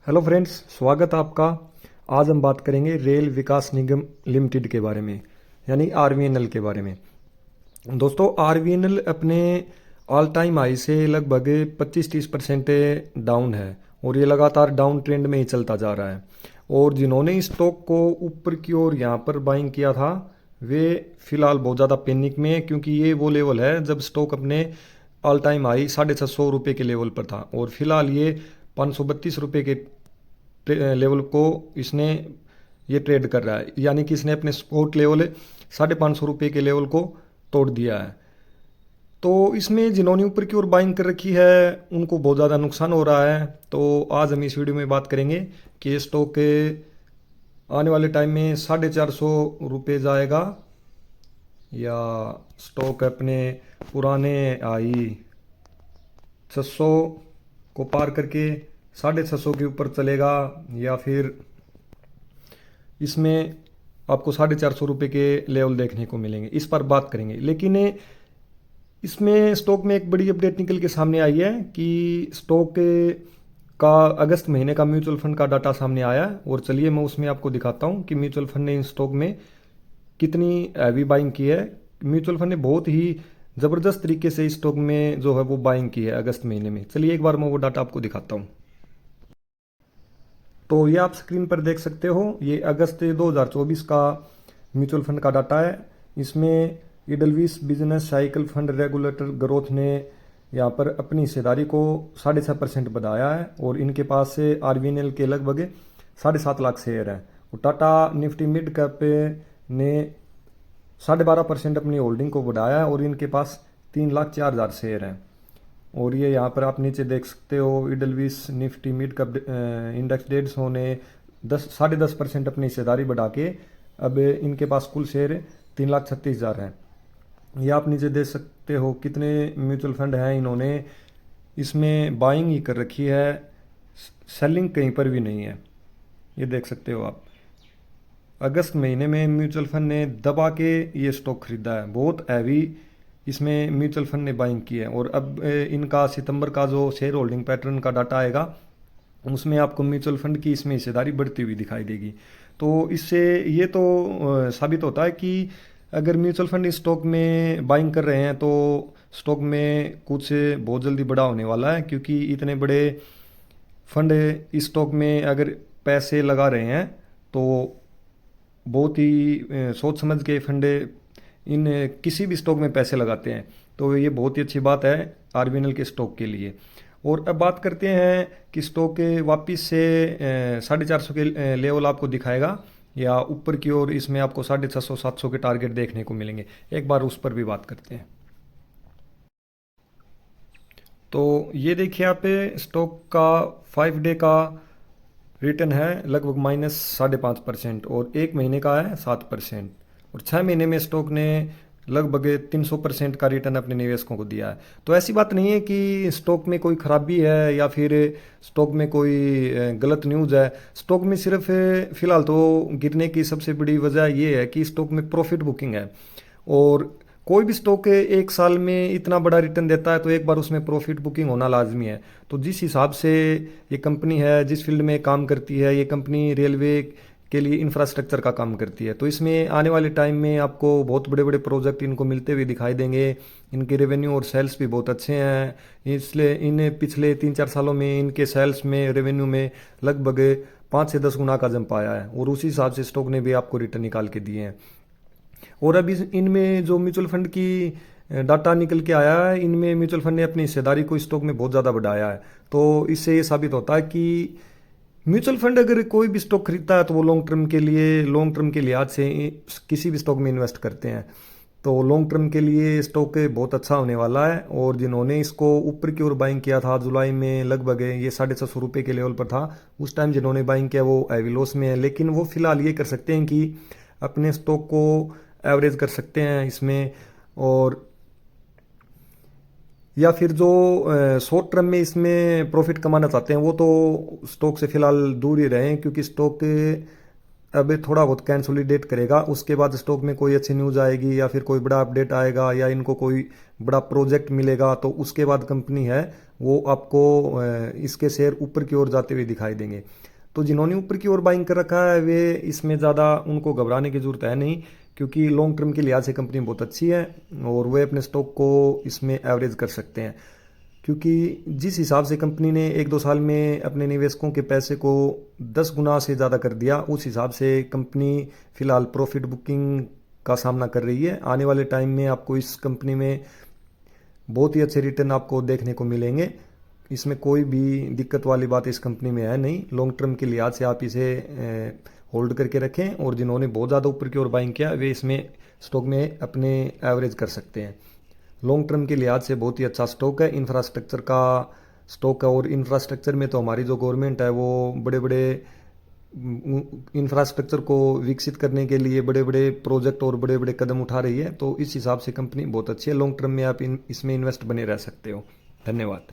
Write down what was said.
Hello friends, स्वागत है आपका। आज हम बात करेंगे रेल विकास निगम लिमिटेड के बारे में, यानी आरवीएनएल के बारे में। दोस्तों, आरवीएनएल अपने ऑल टाइम हाई से लगभग 25-30% डाउन है और ये लगातार डाउन ट्रेंड में ही चलता जा रहा है। और जिन्होंने इस स्टॉक को ऊपर की ओर यहाँ पर बाइंग किया था वे फिलहाल बहुत ज़्यादा पैनिक में है, क्योंकि ये वो लेवल है जब स्टॉक अपने ऑल टाइम हाई 650 रुपये के लेवल पर था और फिलहाल ये 532 रुपये के लेवल को इसने ये ट्रेड कर रहा है, यानी कि इसने अपने सपोर्ट लेवल 550 रुपये के लेवल को तोड़ दिया है। तो इसमें जिन्होंने ऊपर की ओर बाइंग कर रखी है उनको बहुत ज़्यादा नुकसान हो रहा है। तो आज हम इस वीडियो में बात करेंगे कि ये स्टॉक आने वाले टाइम में 450 रुपये जाएगा या स्टॉक अपने पुराने आई 600 को पार करके 650 के ऊपर चलेगा, या फिर इसमें आपको 450 रुपये के लेवल देखने को मिलेंगे। इस पर बात करेंगे, लेकिन इसमें स्टॉक में एक बड़ी अपडेट निकल के सामने आई है कि स्टॉक का अगस्त महीने का म्यूचुअल फंड का डाटा सामने आया है। और चलिए मैं उसमें आपको दिखाता हूँ कि म्यूचुअल फंड ने इन स्टॉक में कितनी हैवी बाइंग की है। म्यूचुअल फंड ने बहुत ही ज़बरदस्त तरीके से इस स्टॉक में जो है वो बाइंग की है अगस्त महीने में। चलिए एक बार मैं वो डाटा आपको दिखाता हूँ। तो ये आप स्क्रीन पर देख सकते हो, ये अगस्त 2024 का म्यूचुअल फंड का डाटा है। इसमें Edelweiss business cycle fund regular growth ने यहाँ पर अपनी हिस्सेदारी को 6.5% बढ़ाया है और इनके पास से आरवीएनएल के लगभग 7.5 लाख शेयर हैं। और टाटा निफ्टी मिड कैप ने 12.5% अपनी होल्डिंग को बढ़ाया है और इनके पास 3,04,000 शेयर हैं। और ये यहाँ पर आप नीचे देख सकते हो, इडलविस निफ्टी मिड कैप इंडेक्स 150 ने 10.5% अपनी हिस्सेदारी बढ़ा के अब इनके पास कुल शेयर 3,36,000 हैं। ये आप नीचे देख सकते हो कितने म्यूचुअल फंड हैं इन्होंने इसमें बाइंग ही कर रखी है, सेलिंग कहीं पर भी नहीं है। ये देख सकते हो आप, अगस्त महीने में म्यूचुअल फंड ने दबा के ये स्टॉक खरीदा है, बहुत हैवी इसमें म्यूचुअल फंड ने बाइंग की है। और अब इनका सितंबर का जो शेयर होल्डिंग पैटर्न का डाटा आएगा उसमें आपको म्यूचुअल फंड की इसमें हिस्सेदारी बढ़ती हुई दिखाई देगी। तो इससे ये तो साबित होता है कि अगर म्यूचुअल फंड इस स्टॉक में बाइंग कर रहे हैं तो स्टॉक में कुछ बहुत जल्दी बड़ा होने वाला है, क्योंकि इतने बड़े फंड इस स्टॉक में अगर पैसे लगा रहे हैं तो बहुत ही सोच समझ के फंड इन किसी भी स्टॉक में पैसे लगाते हैं। तो ये बहुत ही अच्छी बात है आरबीएनएल के स्टॉक के लिए। और अब बात करते हैं कि स्टॉक वापस से 450 के लेवल आपको दिखाएगा या ऊपर की ओर इसमें आपको 650-700 के टारगेट देखने को मिलेंगे। एक बार उस पर भी बात करते हैं। तो ये देखिए आप, स्टॉक का 5 डे का रिटर्न है लगभग -5.5% और 1 महीने का है 7%। और 6 महीने में स्टॉक ने लगभग 300% का रिटर्न अपने निवेशकों को दिया है। तो ऐसी बात नहीं है कि स्टॉक में कोई खराबी है या फिर स्टॉक में कोई गलत न्यूज़ है। स्टॉक में सिर्फ फिलहाल तो गिरने की सबसे बड़ी वजह ये है कि स्टॉक में प्रॉफिट बुकिंग है। और कोई भी स्टॉक एक साल में इतना बड़ा रिटर्न देता है तो एक बार उसमें प्रॉफिट बुकिंग होना लाजमी है। तो जिस हिसाब से ये कंपनी है, जिस फील्ड में काम करती है, ये कंपनी रेलवे के लिए इंफ्रास्ट्रक्चर का काम करती है, तो इसमें आने वाले टाइम में आपको बहुत बड़े बड़े प्रोजेक्ट इनको मिलते हुए दिखाई देंगे। इनके रेवेन्यू और सेल्स भी बहुत अच्छे हैं, इसलिए इन पिछले 3-4 सालों में इनके सेल्स में, रेवेन्यू में लगभग 5 से 10 गुना का जंप आया है और उसी हिसाब से स्टॉक ने भी आपको रिटर्न निकाल के दिए हैं। और अभी इनमें जो म्यूचुअल फंड की डाटा निकल के आया है, इनमें म्यूचुअल फंड ने अपनी हिस्सेदारी को स्टॉक में बहुत ज़्यादा बढ़ाया है। तो इससे ये साबित होता है कि म्यूचुअल फंड अगर कोई भी स्टॉक खरीदता है तो वो लॉन्ग टर्म के लिहाज से किसी भी स्टॉक में इन्वेस्ट करते हैं। तो लॉन्ग टर्म के लिए स्टॉक बहुत अच्छा होने वाला है। और जिन्होंने इसको ऊपर की ओर बाइंग किया था जुलाई में, लगभग ये 650 रुपये के लेवल पर था, उस टाइम जिन्होंने बाइंग किया वो हैवी लॉस में है। लेकिन वो फिलहाल ये कर सकते हैं कि अपने स्टॉक को एवरेज कर सकते हैं इसमें, और या फिर जो शॉर्ट टर्म में इसमें प्रॉफिट कमाना चाहते हैं वो तो स्टॉक से फिलहाल दूर ही रहें, क्योंकि स्टॉक अब थोड़ा बहुत कंसोलिडेट करेगा, उसके बाद स्टॉक में कोई अच्छी न्यूज़ आएगी या फिर कोई बड़ा अपडेट आएगा या इनको कोई बड़ा प्रोजेक्ट मिलेगा, तो उसके बाद कंपनी है वो आपको इसके शेयर ऊपर की ओर जाते हुए दिखाई देंगे। तो जिन्होंने ऊपर की ओर बाइंग कर रखा है वे इसमें ज़्यादा उनको घबराने की ज़रूरत है नहीं, क्योंकि लॉन्ग टर्म के लिहाज से कंपनी बहुत अच्छी है और वे अपने स्टॉक को इसमें एवरेज कर सकते हैं। क्योंकि जिस हिसाब से कंपनी ने 1-2 साल में अपने निवेशकों के पैसे को 10 गुना से ज़्यादा कर दिया, उस हिसाब से कंपनी फिलहाल प्रॉफिट बुकिंग का सामना कर रही है। आने वाले टाइम में आपको इस कंपनी में बहुत ही अच्छे रिटर्न आपको देखने को मिलेंगे। इसमें कोई भी दिक्कत वाली बात इस कंपनी में है नहीं। लॉन्ग टर्म के लिहाज से आप इसे होल्ड करके रखें, और जिन्होंने बहुत ज़्यादा ऊपर की ओर बाइंग किया वे इसमें स्टॉक में अपने एवरेज कर सकते हैं। लॉन्ग टर्म के लिहाज से बहुत ही अच्छा स्टॉक है, इंफ्रास्ट्रक्चर का स्टॉक है। और इंफ्रास्ट्रक्चर में तो हमारी जो गवर्नमेंट है वो बड़े बड़े इंफ्रास्ट्रक्चर को विकसित करने के लिए बड़े बड़े प्रोजेक्ट और बड़े बड़े कदम उठा रही है। तो इस हिसाब से कंपनी बहुत अच्छी है, लॉन्ग टर्म में आप इसमें इन्वेस्ट बने रह सकते हो। धन्यवाद।